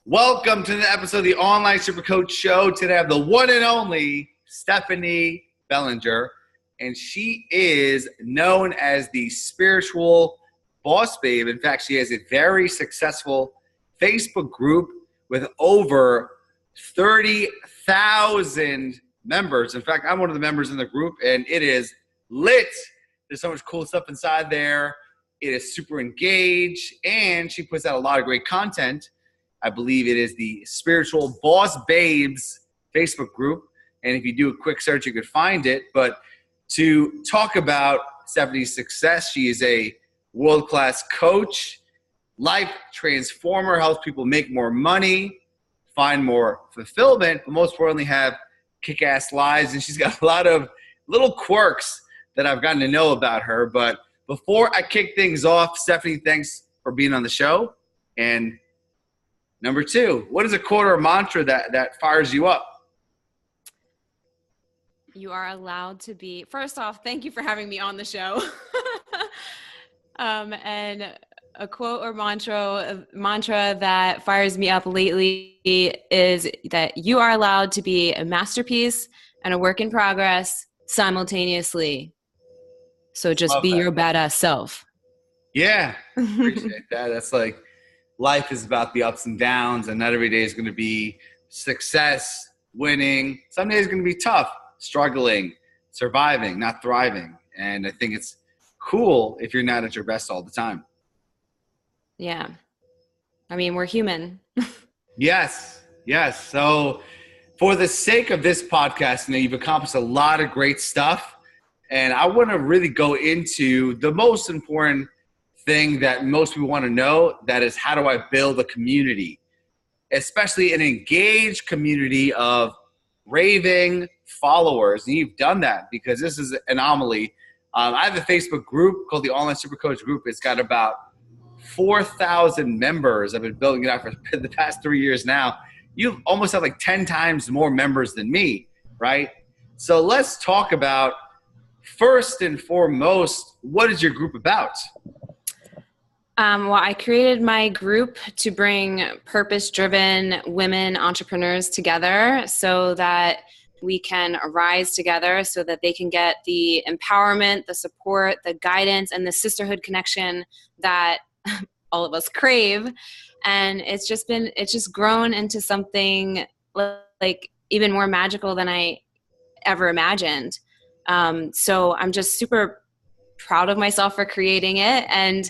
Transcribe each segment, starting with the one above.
Welcome to the episode of the Online Super Coach Show. Today I have the one and only Stephanie Bellinger, and she is known as the spiritual boss babe. In fact, she has a very successful Facebook group with over 30,000 members. In fact, I'm one of the members in the group, and it is lit. There's so much cool stuff inside there. It is super engaged, and she puts out a lot of great content. I believe it is the Spiritual Boss Babes Facebook group. And if you do a quick search, you could find it. But to talk about Stephanie's success, she is a world-class coach, life transformer, helps people make more money, find more fulfillment, but most importantly have kick-ass lives. And she's got a lot of little quirks that I've gotten to know about her. But before I kick things off, Stephanie, thanks for being on the show. And number two, what is a quote or mantra that fires you up? You are allowed to be, first off, thank you for having me on the show. And a quote or mantra that fires me up lately is that you are allowed to be a masterpiece and a work in progress simultaneously. So just be your badass self. Yeah, appreciate that. That's like, life is about the ups and downs, and not every day is going to be success, winning. Some days are going to be tough, struggling, surviving, not thriving. And I think it's cool if you're not at your best all the time. Yeah. I mean, we're human. Yes. So for the sake of this podcast, you've accomplished a lot of great stuff. And I want to really go into the most important thing that most people want to know, that is, how do I build a community, especially an engaged community of raving followers? And you've done that, because this is an anomaly. I have a Facebook group called the Online Super Coach Group. It's got about 4,000 members. I've been building it out for the past 3 years now. You almost have like 10 times more members than me, right? So let's talk about, first and foremost, what is your group about? Well, I created my group to bring purpose-driven women entrepreneurs together so that we can rise together, so that they can get the empowerment, the support, the guidance, and the sisterhood connection that all of us crave. And it's just grown into something like even more magical than I ever imagined. So I'm just super proud of myself for creating it, and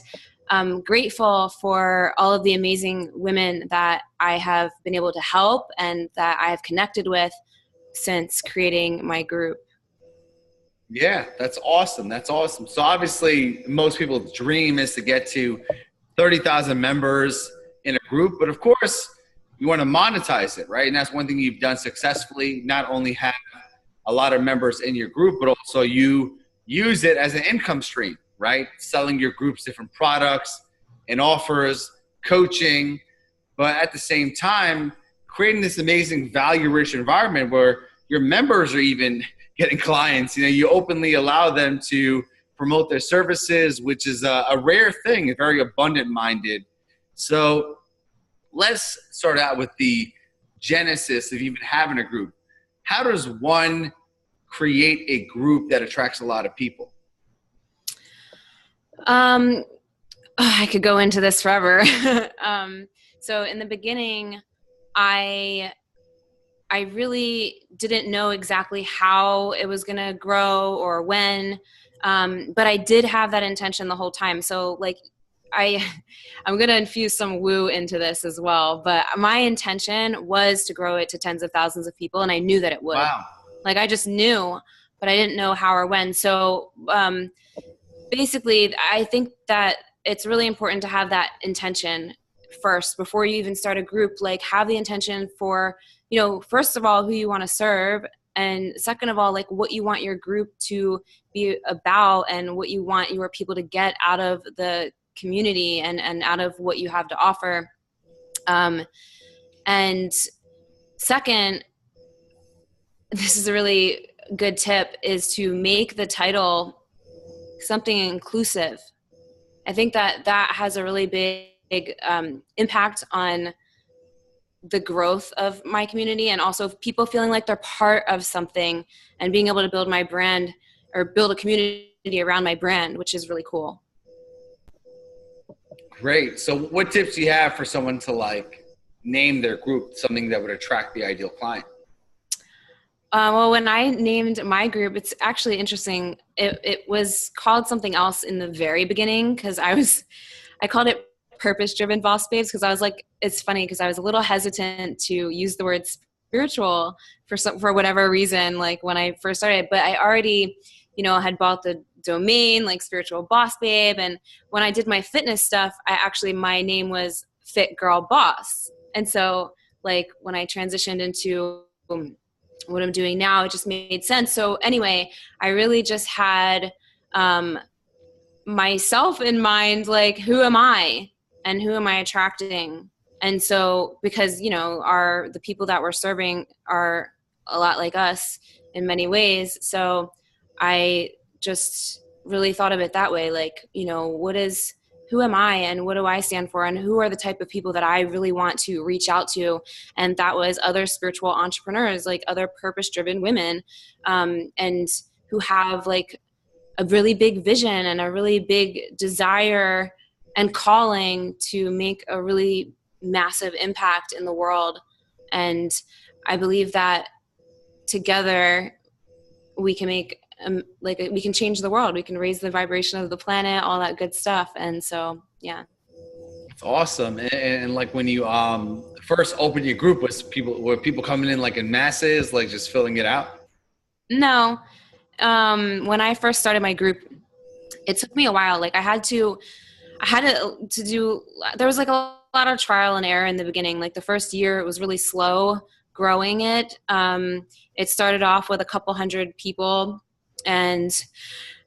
I'm grateful for all of the amazing women that I have been able to help and that I have connected with since creating my group. Yeah, that's awesome. So obviously most people's dream is to get to 30,000 members in a group, but of course you want to monetize it, right? And that's one thing you've done successfully. Not only have a lot of members in your group, but also you use it as an income stream, right? Selling your group's different products and offers, coaching, but at the same time, creating this amazing value-rich environment where your members are even getting clients. You openly allow them to promote their services, which is a rare thing, very abundant-minded. So let's start out with the genesis of even having a group. How does one create a group that attracts a lot of people? I could go into this forever. So in the beginning, I really didn't know exactly how it was going to grow or when, but I did have that intention the whole time. So like I'm going to infuse some woo into this as well, but my intention was to grow it to tens of thousands of people, and I knew that it would. Wow. Like I just knew, but I didn't know how or when. So basically, I think that it's really important to have that intention first before you even start a group. Like, have the intention for, first of all, who you want to serve, and second of all, like what you want your group to be about and what you want your people to get out of the community and out of what you have to offer. And second, this is a really good tip, is to make the title something inclusive. I think that has a really big impact on the growth of my community, and also people feeling like they're part of something and being able to build my brand or build a community around my brand, which is really cool. Great. So what tips do you have for someone to like name their group something that would attract the ideal client? Well, when I named my group, it's actually interesting. It was called something else in the very beginning because I called it Purpose-Driven Boss Babes because I was like, it's funny because I was a little hesitant to use the word spiritual for whatever reason, like when I first started. But I already, had bought the domain, like Spiritual Boss Babe. And when I did my fitness stuff, my name was Fit Girl Boss. And so like when I transitioned into what I'm doing now, it just made sense. So anyway, I really just had myself in mind, like, who am I and who am I attracting? And so because, the people that we're serving are a lot like us in many ways. So I just really thought of it that way. Like, who am I and what do I stand for? And who are the type of people that I really want to reach out to? And that was other spiritual entrepreneurs, like other purpose-driven women, and who have like a really big vision and a really big desire and calling to make a really massive impact in the world. And I believe that together we can make we can change the world. We can raise the vibration of the planet, all that good stuff. And so, yeah. It's awesome. And like when you first opened your group, were people coming in like in masses, like just filling it out? No. When I first started my group, it took me a while. Like I had to do, there was like a lot of trial and error in the beginning. Like the first year it was really slow growing it. It started off with a couple hundred people, and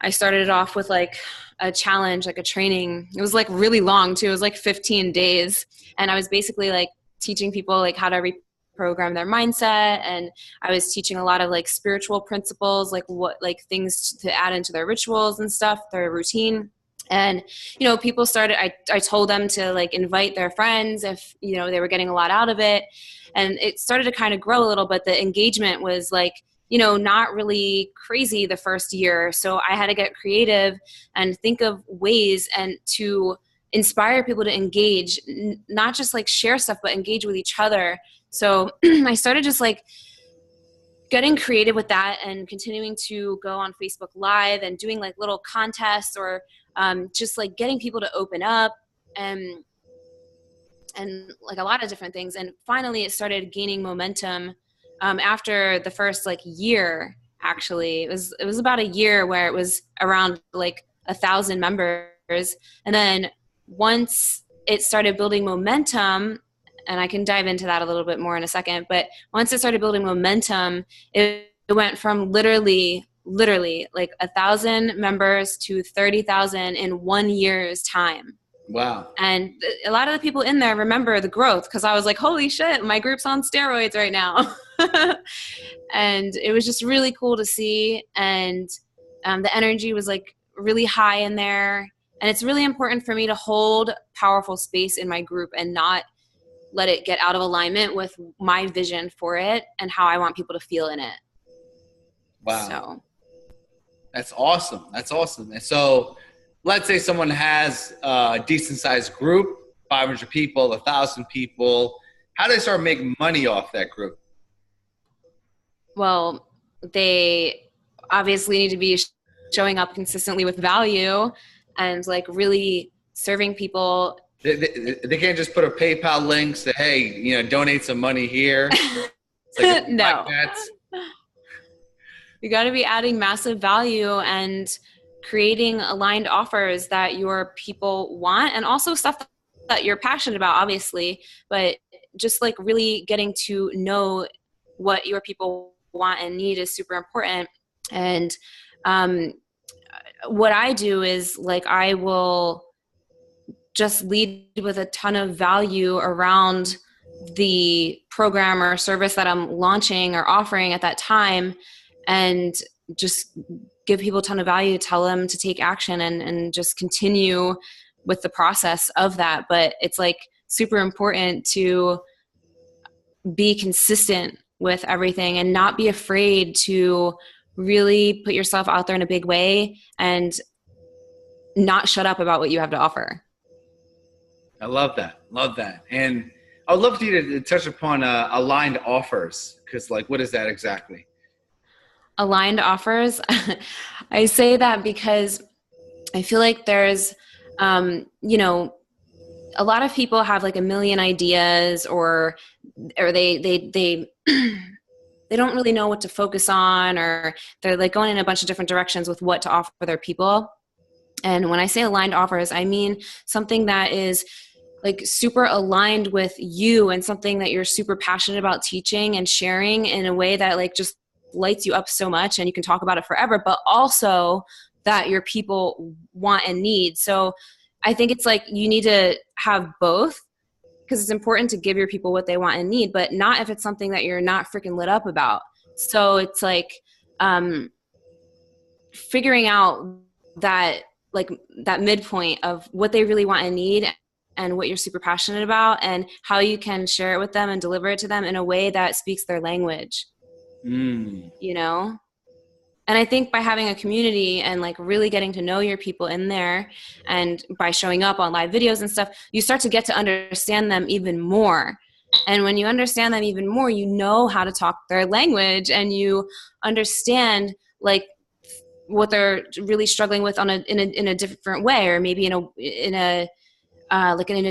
I started it off with like a challenge, like a training. It was like really long too. It was like 15 days. And I was basically like teaching people like how to reprogram their mindset. And I was teaching a lot of like spiritual principles, like what, like things to add into their rituals and stuff, their routine. And, people started, I told them to like invite their friends if, they were getting a lot out of it. And it started to kind of grow a little, but the engagement was like, not really crazy the first year. So I had to get creative and think of ways and to inspire people to engage, not just like share stuff, but engage with each other. So I started just like getting creative with that and continuing to go on Facebook Live and doing like little contests or just like getting people to open up and like a lot of different things. And finally it started gaining momentum after the first like year. Actually, it was about a year where it was around like 1,000 members. And then once it started building momentum, and I can dive into that a little bit more in a second, but once it started building momentum, it went from literally like 1,000 members to 30,000 in 1 year's time. Wow. And a lot of the people in there remember the growth because I was like, holy shit, my group's on steroids right now. And it was just really cool to see. And the energy was like really high in there. And it's really important for me to hold powerful space in my group and not let it get out of alignment with my vision for it and how I want people to feel in it. Wow. So. That's awesome. That's awesome. And so let's say someone has a decent sized group, 500 people, 1,000 people. How do they start making money off that group? Well, they obviously need to be showing up consistently with value and like really serving people. They can't just put a PayPal link, say, hey, donate some money here. Like no. You got to be adding massive value and creating aligned offers that your people want, and also stuff that you're passionate about, obviously, but just like really getting to know what your people want and need is super important. And what I do is like I will just lead with a ton of value around the program or service that I'm launching or offering at that time, and just give people a ton of value, tell them to take action and just continue with the process of that. But it's like super important to be consistent with everything and not be afraid to really put yourself out there in a big way and not shut up about what you have to offer. I love that. Love that. And I'd love for you to touch upon aligned offers, because like, what is that exactly? Aligned offers. I say that because I feel like there's, you know, a lot of people have like a million ideas, or they they don't really know what to focus on, or they're like going in a bunch of different directions with what to offer their people. And when I say aligned offers, I mean something that is like super aligned with you and something that you're super passionate about teaching and sharing in a way that like just lights you up so much and you can talk about it forever, but also that your people want and need. So I think it's like you need to have both, because it's important to give your people what they want and need, but not if it's something that you're not freaking lit up about. So it's like figuring out that like that midpoint of what they really want and need and what you're super passionate about and how you can share it with them and deliver it to them in a way that speaks their language, you know? And I think by having a community and like really getting to know your people in there, and by showing up on live videos and stuff, you start to get to understand them even more. And when you understand them even more, you know how to talk their language, and you understand like what they're really struggling with in a different way, or maybe in a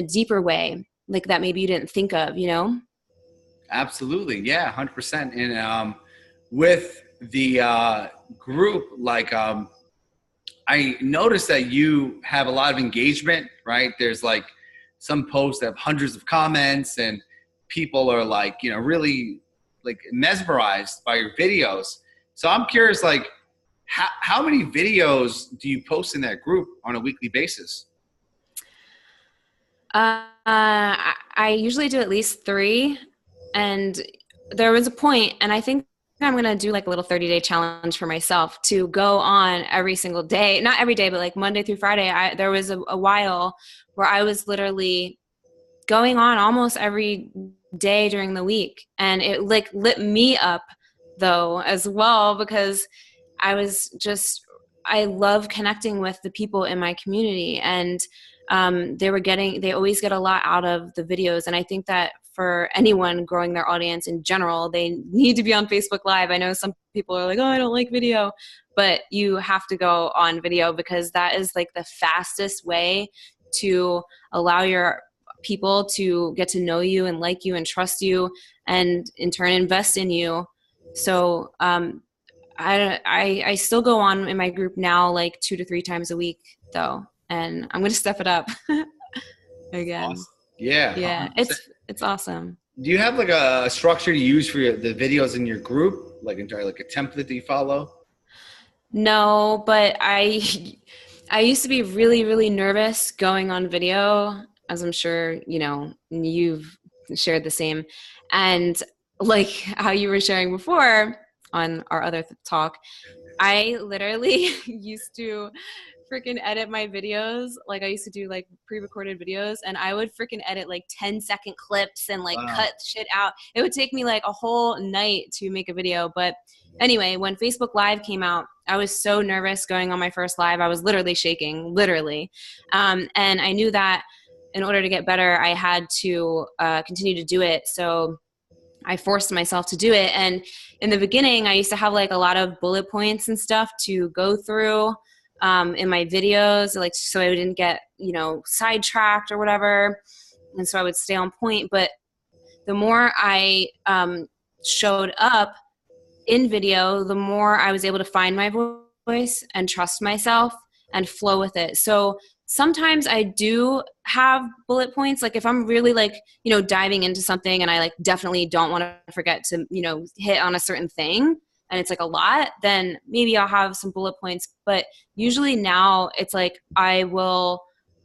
deeper way, like that maybe you didn't think of, you know? Absolutely. Yeah, 100%. And with the group, like I noticed that you have a lot of engagement, right? There's like some posts that have hundreds of comments, and people are like, you know, really like mesmerized by your videos. So I'm curious, like, how many videos do you post in that group on a weekly basis? I usually do at least 3. And there was a point, and I think I'm going to do like a little 30-day challenge for myself to go on every single day, not every day, but like Monday through Friday. There was a while where I was literally going on almost every day during the week. And it like lit me up though as well, because I love connecting with the people in my community, and they always get a lot out of the videos. And I think that for anyone growing their audience in general, they need to be on Facebook Live. I know some people are like, oh, I don't like video, but you have to go on video, because that is like the fastest way to allow your people to get to know you and like you and trust you, and in turn invest in you. So I still go on in my group now like 2 to 3 times a week though, and I'm gonna step it up again. Awesome. Yeah, Yeah, 100%. it's awesome. Do you have like a structure you use for the videos in your group, like like a template that you follow? No, but I used to be really, really nervous going on video, as I'm sure, you know, you've shared the same. And like how you were sharing before on our other talk, I literally used to freaking edit my videos. Like I used to do like pre-recorded videos, and I would freaking edit like 10-second clips and like Wow. cut shit out. It would take me like a whole night to make a video. But anyway, when Facebook Live came out, I was so nervous going on my first live. I was literally shaking, literally. And I knew that in order to get better, I had to continue to do it. So I forced myself to do it. And in the beginning, I used to have like a lot of bullet points and stuff to go through in my videos, like so I didn't get, you know, sidetracked or whatever. And so I would stay on point. But the more I showed up in video, the more I was able to find my voice and trust myself and flow with it. So sometimes I do have bullet points. Like if I'm really like, you know, diving into something and I like definitely don't want to forget to, you know, hit on a certain thing, and it's like a lot, then maybe I'll have some bullet points. But usually now it's like I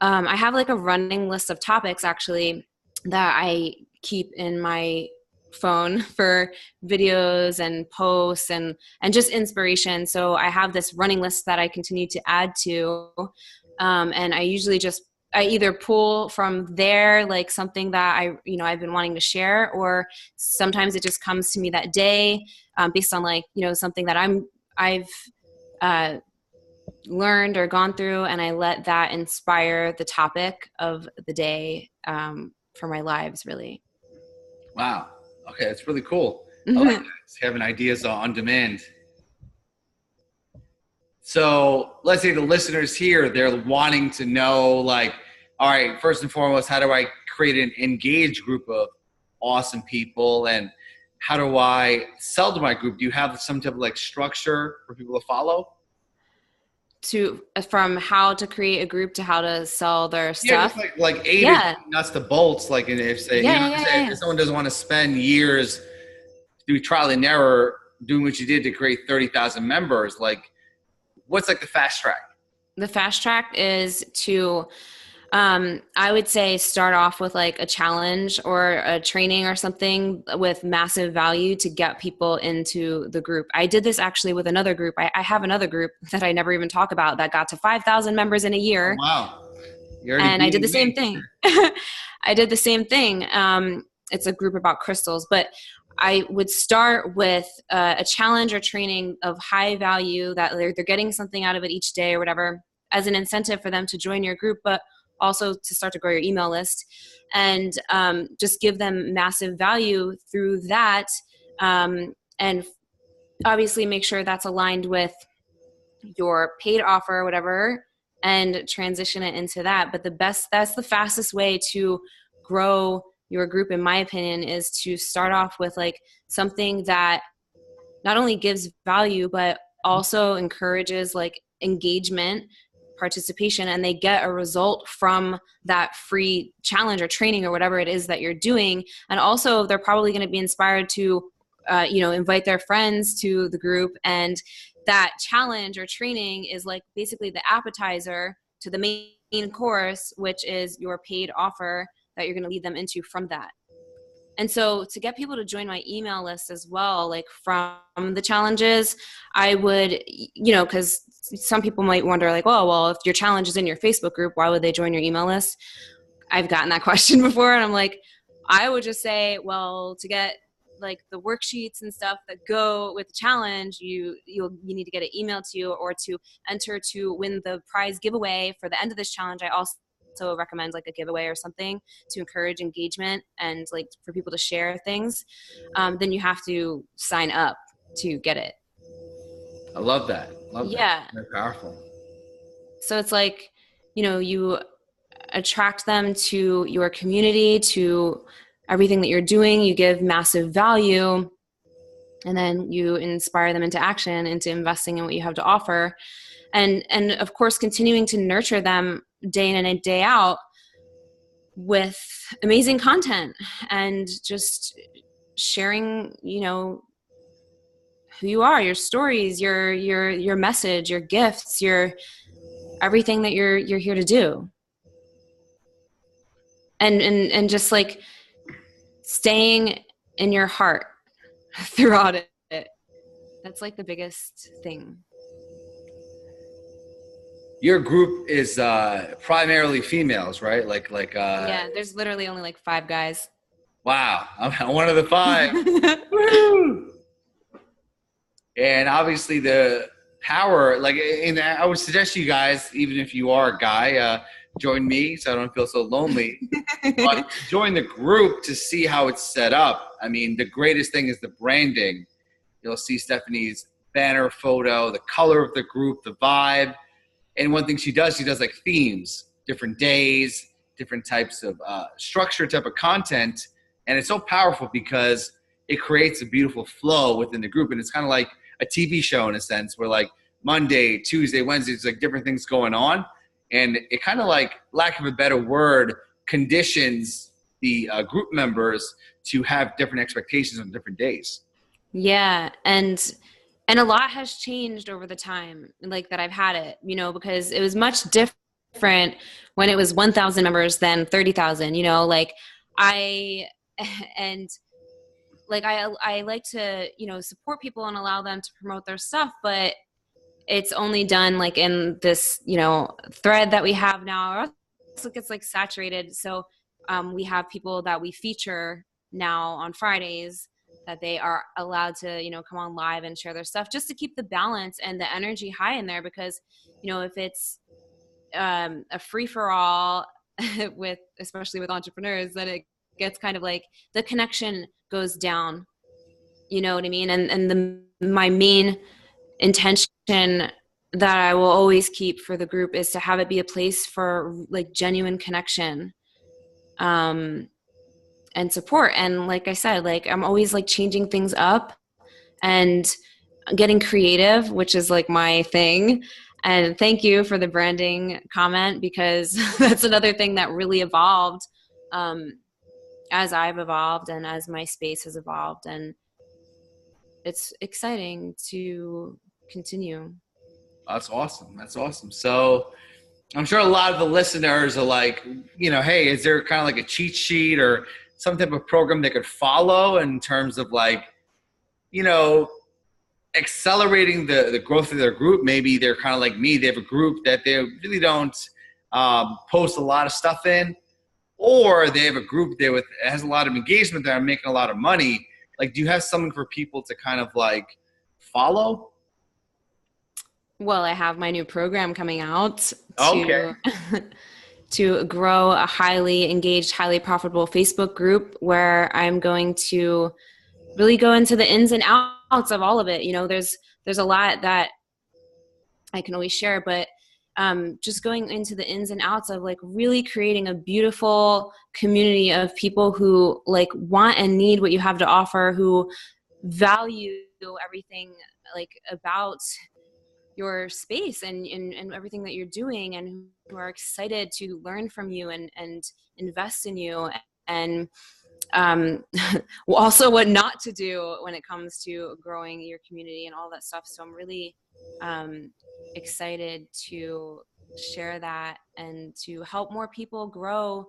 have like a running list of topics actually that I keep in my phone for videos and posts and just inspiration. So I have this running list that I continue to add to. And I usually just I either pull from there, like something that I've been wanting to share, or sometimes it just comes to me that day, based on like, something that I've uh, learned or gone through, and I let that inspire the topic of the day, for my lives, really. Wow. Okay, that's really cool. I like that. Mhm. It's having ideas on demand. So let's say the listeners here, they're wanting to know, like, all right, first and foremost, how do I create an engaged group of awesome people? And how do I sell to my group? Do you have some type of like structure for people to follow? From how to create a group to how to sell their Yeah, just stuff. like A to Yeah. nuts to bolts. Like, and if say, Yeah, yeah, say yeah, if yeah. someone doesn't want to spend years doing trial and error, doing what you did to create 30,000 members, like, what's like the fast track? The fast track is to, I would say, start off with like a challenge or a training or something with massive value to get people into the group. I did this actually with another group. I have another group that I never even talk about that got to 5,000 members in a Oh, year. wow. You're already And I did the beating same me. thing. I did the same thing. It's a group about crystals, but I would start with a challenge or training of high value that they're getting something out of it each day or whatever, as an incentive for them to join your group, but also to start to grow your email list, and just give them massive value through that. And obviously make sure that's aligned with your paid offer or whatever, and transition it into that. But that's the fastest way to grow your group, in my opinion, is to start off with like something that not only gives value, but also encourages like engagement, participation, and they get a result from that free challenge or training or whatever it is that you're doing. And also they're probably going to be inspired to invite their friends to the group. And that challenge or training is like basically the appetizer to the main course, which is your paid offer that you're going to lead them into from that. And so to get people to join my email list as well, like from the challenges, I would, because some people might wonder like, well, if your challenge is in your Facebook group, why would they join your email list? I've gotten that question before, and I'm like, I would just say, well, to get like the worksheets and stuff that go with the challenge, you need to get an email to you, or to enter to win the prize giveaway for the end of this challenge. I also recommend like a giveaway or something to encourage engagement and like for people to share things. Then you have to sign up to get it. I love that. Love that. Yeah. Very powerful. So it's like, you attract them to your community, to everything that you're doing. You give massive value, and then you inspire them into action, into investing in what you have to offer. And of course, continuing to nurture them day in and day out with amazing content, and just sharing, who you are, your stories, your message, your gifts, your everything that you're here to do. And just like staying in your heart throughout it. That's like the biggest thing. Your group is primarily females, right? Yeah, there's literally only like 5 guys. Wow, I'm one of the 5. Woo! And obviously the power, like, and I would suggest you guys, even if you are a guy, join me so I don't feel so lonely. But to join the group to see how it's set up. I mean, the greatest thing is the branding. You'll see Stephanie's banner photo, the color of the group, the vibe. And one thing she does like themes, different days, different types of structure, type of content. And it's so powerful because it creates a beautiful flow within the group. And it's kind of like a TV show in a sense, where like Monday, Tuesday, Wednesday, it's like different things going on. And it kind of, like, lack of a better word, conditions the group members to have different expectations on different days. Yeah, and a lot has changed over the time, like that I've had it, because it was much different when it was 1,000 members than 30,000. Like I and like I like to support people and allow them to promote their stuff, but it's only done like in this thread that we have now, or else like it's like saturated. So we have people that we feature now on Fridays that they are allowed to, come on live and share their stuff just to keep the balance and the energy high in there. Because, if it's a free for all especially with entrepreneurs, then it gets kind of like the connection goes down. You know what I mean? And my main intention that I will always keep for the group is to have it be a place for like genuine connection, and support. And like I said, like I'm always like changing things up and getting creative, which is like my thing. And thank you for the branding comment, because that's another thing that really evolved as I've evolved and as my space has evolved. And it's exciting to continue. That's awesome. That's awesome. So I'm sure a lot of the listeners are like, hey, is there kind of like a cheat sheet or some type of program they could follow in terms of like, accelerating the growth of their group? Maybe they're kind of like me. They have a group that they really don't post a lot of stuff in, or they have a group there with has a lot of engagement that are making a lot of money. Like, do you have something for people to kind of like follow? Well, I have my new program coming out Okay. to grow a highly engaged, highly profitable Facebook group, where I'm going to really go into the ins and outs of all of it. There's a lot that I can always share, but just going into the ins and outs of like really creating a beautiful community of people who like want and need what you have to offer, who value everything like about your space and everything that you're doing, and who are excited to learn from you and invest in you, and also what not to do when it comes to growing your community and all that stuff. So I'm really excited to share that and to help more people grow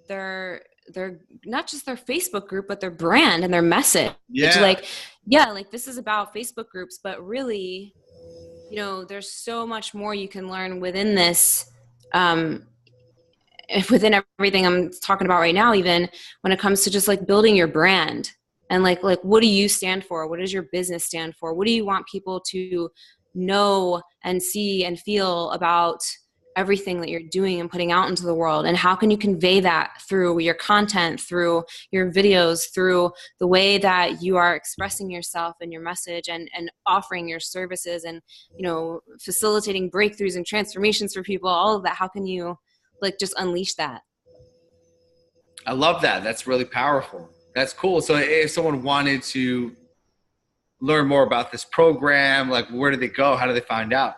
their not just their Facebook group, but their brand and their message. Yeah. Like this is about Facebook groups, but really, there's so much more you can learn within this, within everything I'm talking about right now, even when it comes to just like building your brand and like what do you stand for? What does your business stand for? What do you want people to know and see and feel about everything that you're doing and putting out into the world? And how can you convey that through your content, through your videos, through the way that you are expressing yourself and your message, and offering your services, and facilitating breakthroughs and transformations for people, all of that? How can you like just unleash that? I love that. That's really powerful. That's cool. So if someone wanted to learn more about this program, like where do they go? How do they find out?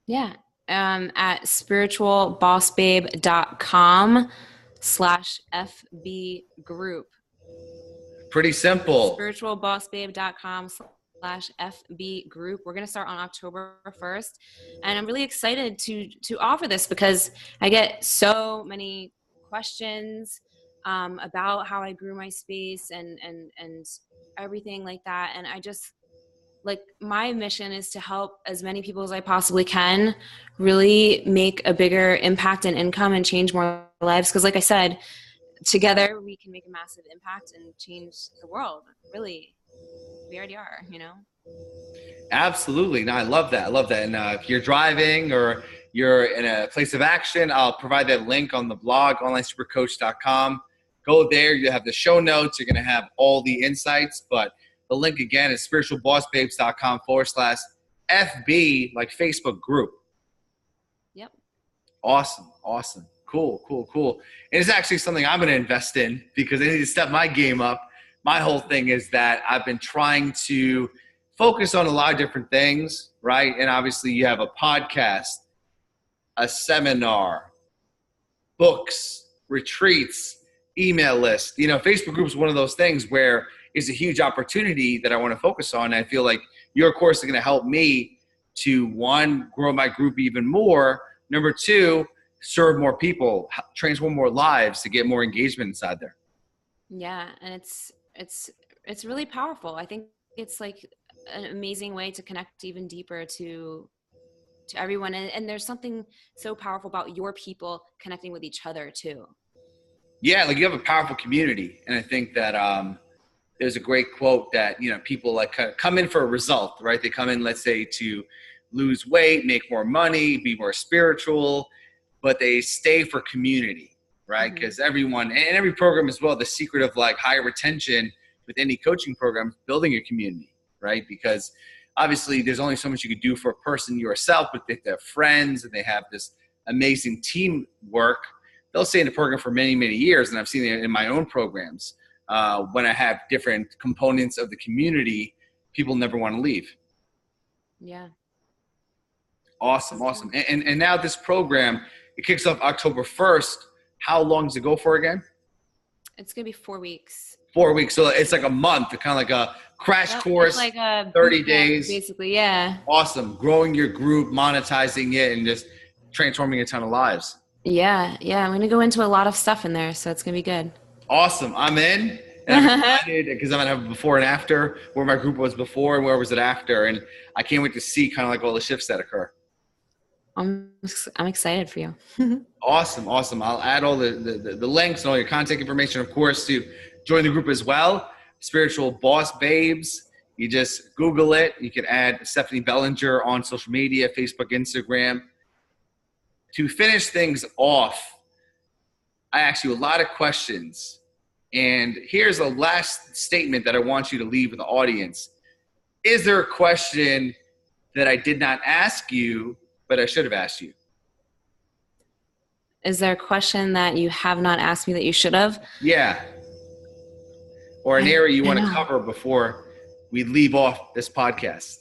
Yeah. At spiritualbossbabe.com/FB group. Pretty simple. spiritualbossbabe.com/FB group. We're going to start on October 1st. And I'm really excited to offer this, because I get so many questions about how I grew my space and everything like that. And I just, like, my mission is to help as many people as I possibly can really make a bigger impact and income and change more lives. Because like I said, together we can make a massive impact and change the world. Really, we already are, Absolutely. No, I love that. I love that. And if you're driving or you're in a place of action, I'll provide that link on the blog, onlinesupercoach.com. Go there. You have the show notes. You're going to have all the insights. But the link again is spiritualbossbabes.com/FB, like Facebook group. Yep. Awesome. Awesome. Cool. And it's actually something I'm going to invest in, because I need to step my game up. My whole thing is that I've been trying to focus on a lot of different things, right? And obviously you have a podcast, a seminar, books, retreats, email list. Facebook group is one of those things where it's a huge opportunity that I want to focus on. I feel like your course is going to help me to, one, grow my group even more. Number two, serve more people, transform more lives to get more engagement inside there. Yeah. And it's really powerful. I think it's like an amazing way to connect even deeper to to everyone. And there's something so powerful about your people connecting with each other too. Yeah, like you have a powerful community. And I think that there's a great quote that, you know, people like come in for a result, right? They come in, let's say, to lose weight, make more money, be more spiritual, but they stay for community, right? Because everyone, and every program as well, the secret of like high retention with any coaching program, building a community, right? Because obviously there's only so much you could do for a person yourself, but if they have friends and they have this amazing teamwork, they'll stay in the program for many, many years. And I've seen it in my own programs. When I have different components of the community, people never want to leave. Yeah. Awesome. Awesome. And now this program, it kicks off October 1st. How long does it go for again? It's going to be 4 weeks. 4 weeks. So it's like a month, kind of like a crash course, like a 30 days. Basically, yeah. Awesome. Growing your group, monetizing it, and just transforming a ton of lives. Yeah. I'm going to go into a lot of stuff in there, so it's going to be good. Awesome. I'm in. And I'm excited because I'm going to have a before and after, where my group was before and where was it after. And I can't wait to see kind of like all the shifts that occur. I'm excited for you. Awesome. I'll add all the links and all your contact information, of course, to join the group as well. Spiritual Boss Babes. You just Google it. You can add Stephanie Bellinger on social media, Facebook, Instagram. To finish things off, I asked you a lot of questions. And here's a last statement that I want you to leave with the audience. Is there a question that I did not ask you, but I should have asked you? Is there a question that you have not asked me that you should have? Yeah. Or an area you want to cover before we leave off this podcast?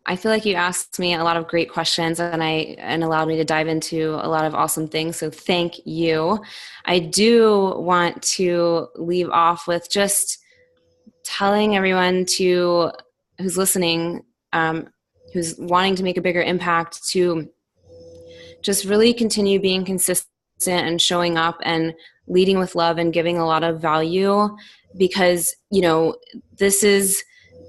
I feel like you asked me a lot of great questions and allowed me to dive into a lot of awesome things. So thank you. I do want to leave off with just telling everyone who's listening, who's wanting to make a bigger impact, to just really continue being consistent and showing up and leading with love and giving a lot of value, because, you know,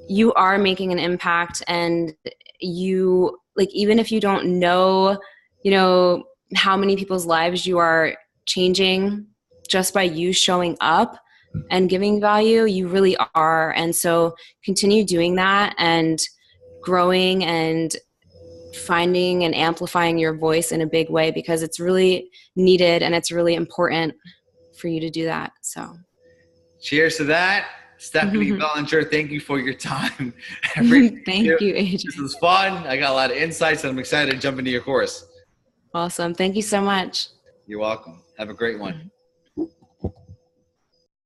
you are making an impact, and you, like, even if you don't know, you know, how many people's lives you are changing just by you showing up and giving value, you really are. And so continue doing that and growing and finding and amplifying your voice in a big way, because it's really needed and it's really important for you to do that. So cheers to that. Stephanie Bellinger, thank you for your time. Thank you, AJ. This was fun. I got a lot of insights, and I'm excited to jump into your course. Awesome. Thank you so much. You're welcome. Have a great one.